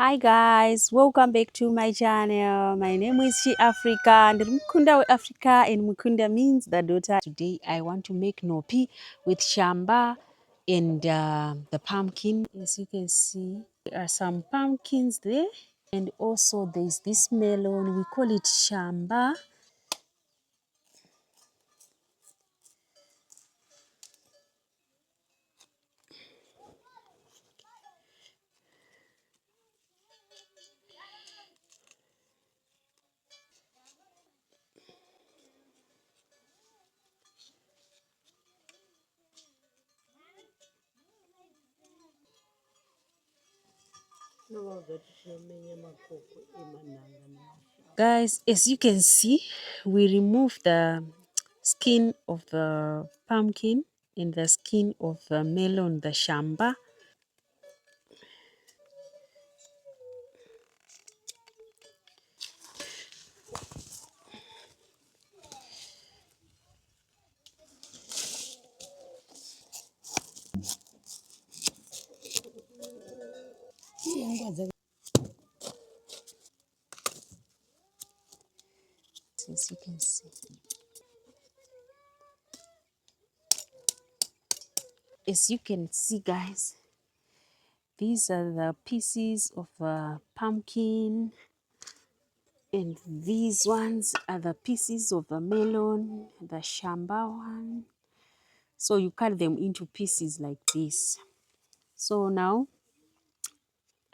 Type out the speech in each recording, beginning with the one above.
Hi guys, welcome back to my channel. My name is She Africa and Mukunda we Africa, and Mukunda means the daughter. Today I want to make nhopi with shamba and the pumpkin. As you can see, there are some pumpkins there, and also there's this melon. We call it shamba. Guys, as you can see, we remove the skin of the pumpkin and the skin of the melon, the shamba. As you can see. As you can see, guys, these are the pieces of pumpkin, and these ones are the pieces of the melon, the shamba one. So you cut them into pieces like this. So now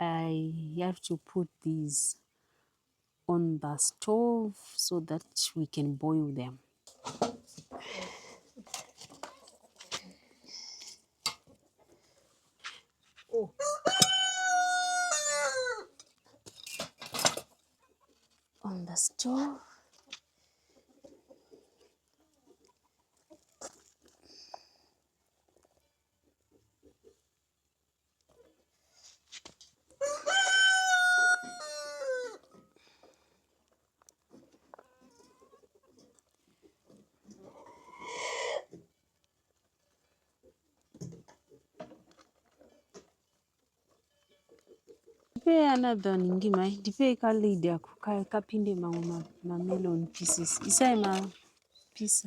I have to put these on the stove so that we can boil them. On the stove. Dipe another ningima, dipe ka lead ya kapinde ma melon pieces. Isa ma piece.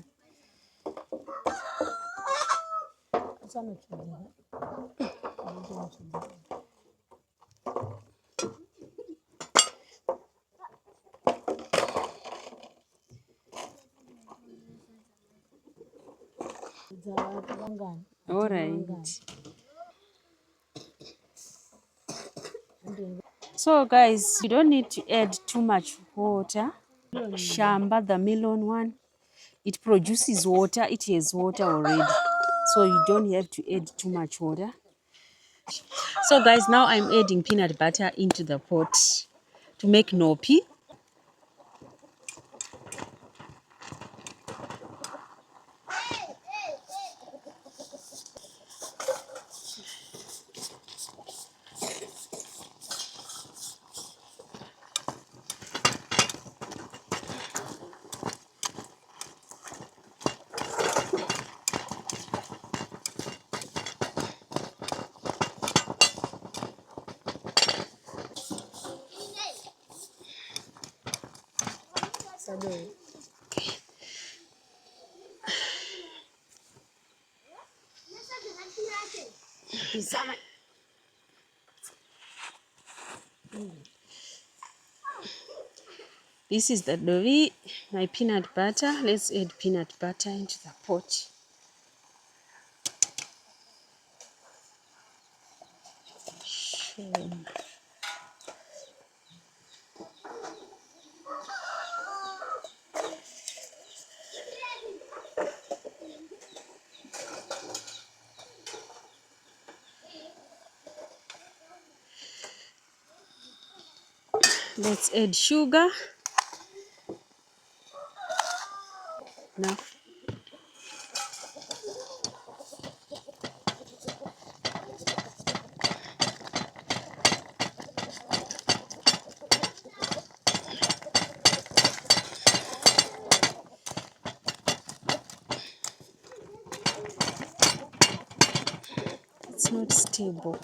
All right. So guys, you don't need to add too much water. Shamba, the melon one, it produces water. It has water already. So you don't have to add too much water. So guys, now I'm adding peanut butter into the pot to make nhopi. This is the dough, my peanut butter. Let's add peanut butter into the pot. Let's add sugar. Now, it's not stable.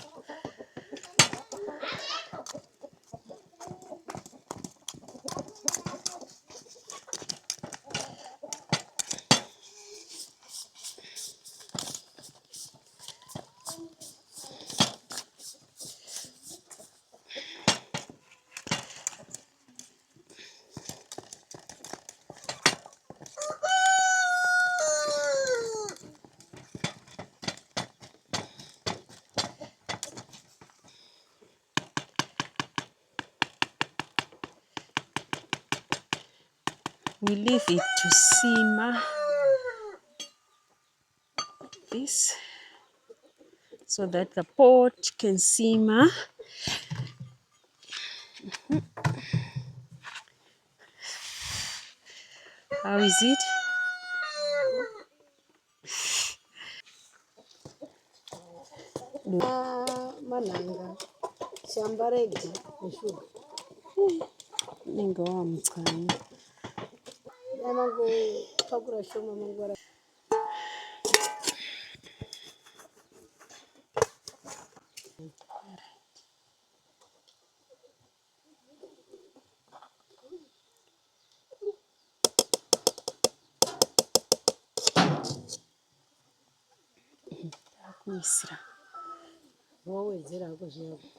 We leave it to simmer this so that the pot can simmer. How is it? Mananga shamba ready neshuga Ningowa mchana. yamango pakura shoma mangwara. Takuisira. Wowe zera ko zviyago.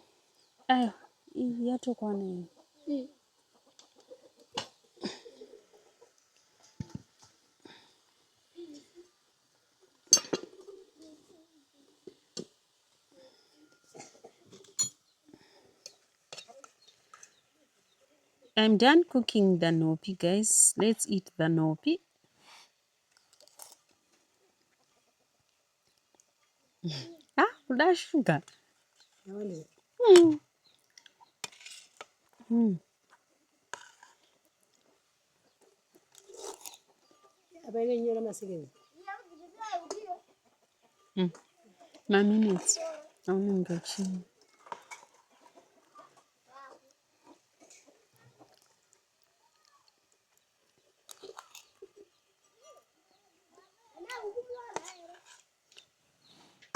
Ayo, yatokwana. I'm done cooking the nhopi, guys. Let's eat the nhopi. Ah, that sugar. Nawani Mm. Mm. abene nyora masigezi. Mm. My minutes. I want to go chill.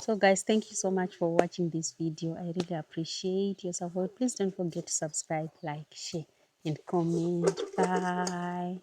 So guys, thank you so much for watching this video. I really appreciate your support. Please don't forget to subscribe, like, share, and comment. Bye.